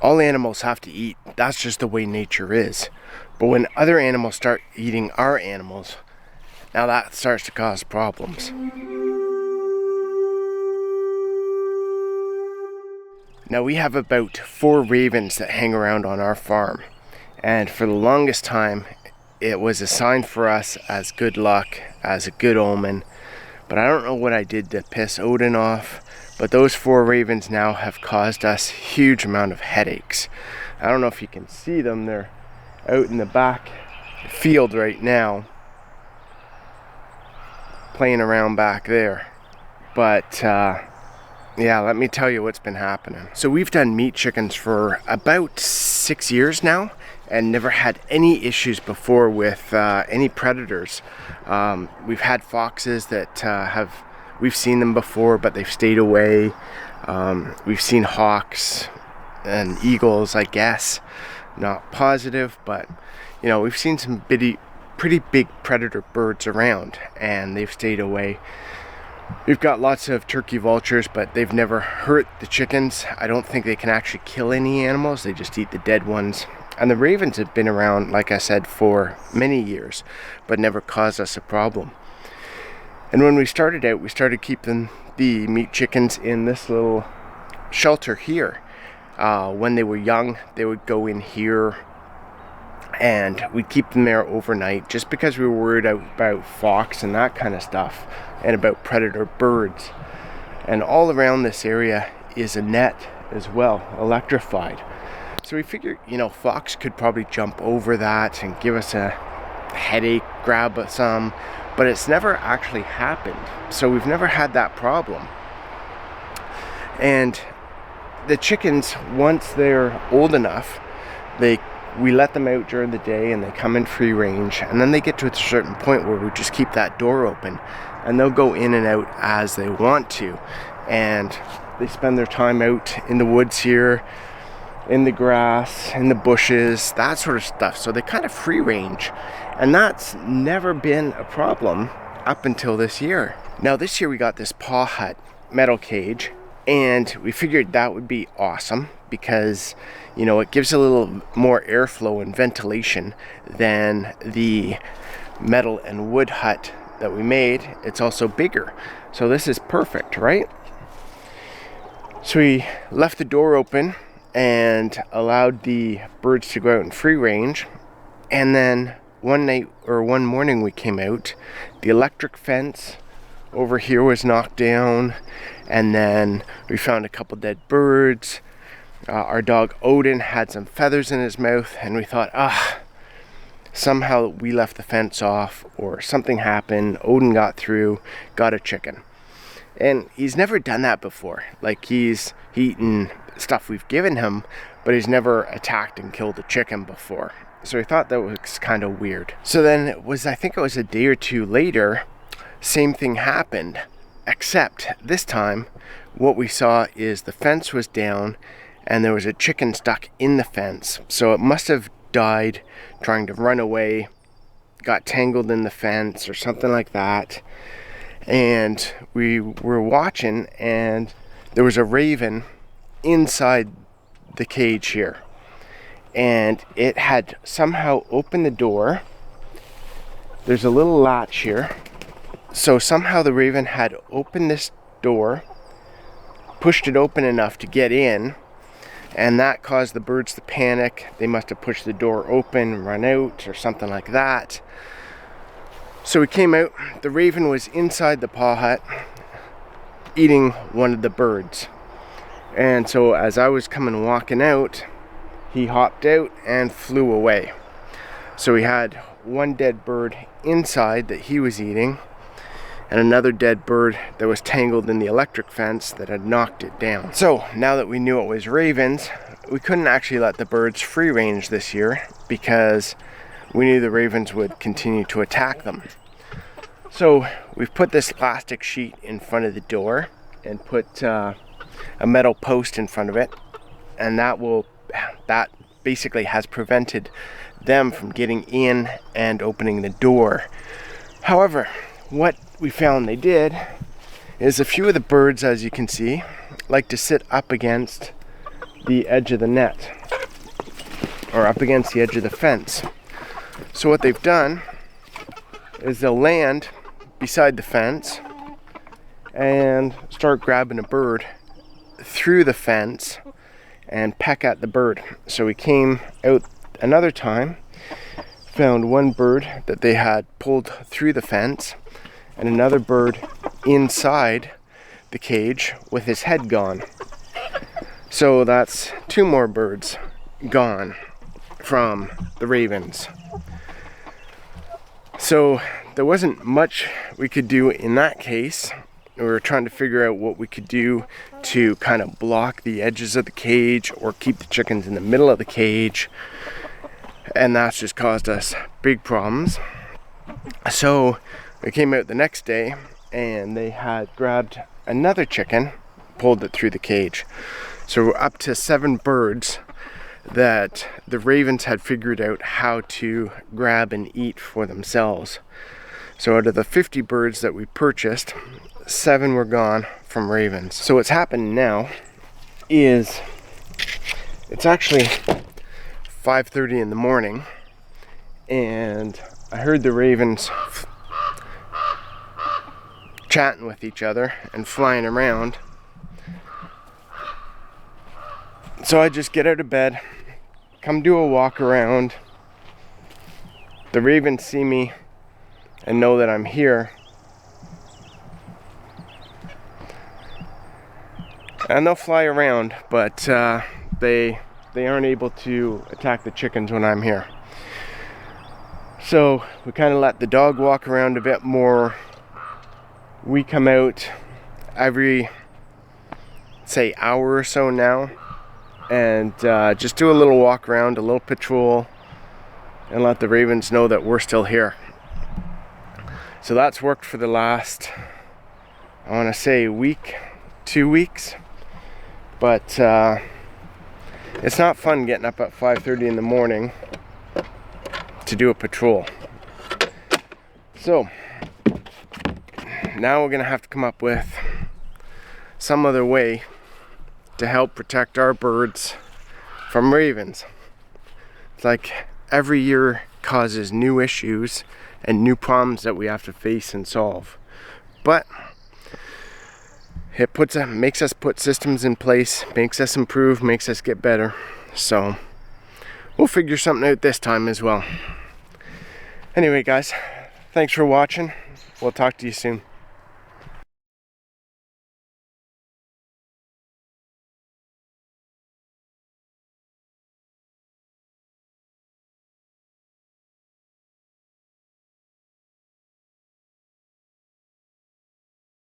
All animals have to eat. That's just the way nature is. But when other animals start eating our animals, now that starts to cause problems. Now we have about 4 ravens that hang around on our farm. And for the longest time, it was a sign for us as good luck, as a good omen. But I don't know what I did to piss Odin off, but those 4 ravens now have caused us a huge amount of headaches. I don't know if you can see them, they're out in the back field right now, playing around back there. But yeah, let me tell you what's been happening. So we've done meat chickens for about 6 years now, and never had any issues before with any predators. We've had foxes that we've seen them before, but they've stayed away. We've seen hawks and eagles, I guess. Not positive, but you know, we've seen some pretty big predator birds around, and they've stayed away. We've got lots of turkey vultures, but they've never hurt the chickens. I don't think they can actually kill any animals. They just eat the dead ones. And the ravens have been around, like I said, for many years, but never caused us a problem. And when we started out, we started keeping the meat chickens in this little shelter here. When they were young, they would go in here, and we'd keep them there overnight just because we were worried about fox and that kind of stuff, and about predator birds. And all around this area is a net as well, electrified. So we figured, you know, fox could probably jump over that and give us a headache, grab some, but it's never actually happened. So we've never had that problem. And the chickens, once they're old enough, we let them out during the day and they come in free range, and then they get to a certain point where we just keep that door open and they'll go in and out as they want to. And they spend their time out in the woods here, in the grass, in the bushes, that sort of stuff. So they kind of free range, and that's never been a problem up until this year. Now this year we got this paw hut metal cage, and we figured that would be awesome because, you know, it gives a little more airflow and ventilation than the metal and wood hut that we made. It's also bigger, so this is perfect, right? So we left the door open and allowed the birds to go out in free range. And then one morning we came out, the electric fence over here was knocked down, and then we found a couple dead birds. Our dog Odin had some feathers in his mouth, and we thought, somehow we left the fence off or something happened. Odin got through, got a chicken. And he's never done that before. Like, he's eaten stuff we've given him, but he's never attacked and killed a chicken before. So we thought that was kind of weird. So then I think it was a day or two later, same thing happened, except this time what we saw is the fence was down and there was a chicken stuck in the fence. So it must have died trying to run away, got tangled in the fence or something like that. And we were watching, and there was a raven inside the cage here, and it had somehow opened the door. There's a little latch here, so somehow the raven had opened this door, pushed it open enough to get in, and that caused the birds to panic. They must have pushed the door open, run out, or something like that. So we came out, the raven was inside the paw hut eating one of the birds. And so as I was walking out, he hopped out and flew away. So we had one dead bird inside that he was eating, and another dead bird that was tangled in the electric fence that had knocked it down. So now that we knew it was ravens, we couldn't actually let the birds free range this year because we knew the ravens would continue to attack them. So we've put this plastic sheet in front of the door and put a metal post in front of it, and that basically has prevented them from getting in and opening the door. However, what we found they did is a few of the birds, as you can see, like to sit up against the edge of the net, or up against the edge of the fence. So what they've done is they'll land beside the fence and start grabbing a bird through the fence and peck at the bird. So we came out another time, found one bird that they had pulled through the fence and another bird inside the cage with his head gone. So that's 2 more birds gone from the ravens. So there wasn't much we could do in that case. We were trying to figure out what we could do to kind of block the edges of the cage or keep the chickens in the middle of the cage, and that's just caused us big problems. So we came out the next day and they had grabbed another chicken, pulled it through the cage. So we're up to 7 birds that the ravens had figured out how to grab and eat for themselves. So out of the 50 birds that we purchased, 7 were gone from ravens. So what's happened now is it's actually 5:30 in the morning, and I heard the ravens chatting with each other and flying around. So I just get out of bed, come do a walk around. The ravens see me and know that I'm here, and they'll fly around, but they aren't able to attack the chickens when I'm here. So we kind of let the dog walk around a bit more. We come out every, say, hour or so now and just do a little walk around, a little patrol, and let the ravens know that we're still here. So that's worked for the last, I want to say, week, 2 weeks. But it's not fun getting up at 5:30 in the morning to do a patrol. So now we're gonna have to come up with some other way to help protect our birds from ravens. It's like every year causes new issues and new problems that we have to face and solve. But it makes us put systems in place, makes us improve, makes us get better. So we'll figure something out this time as well. Anyway, guys, thanks for watching. We'll talk to you soon.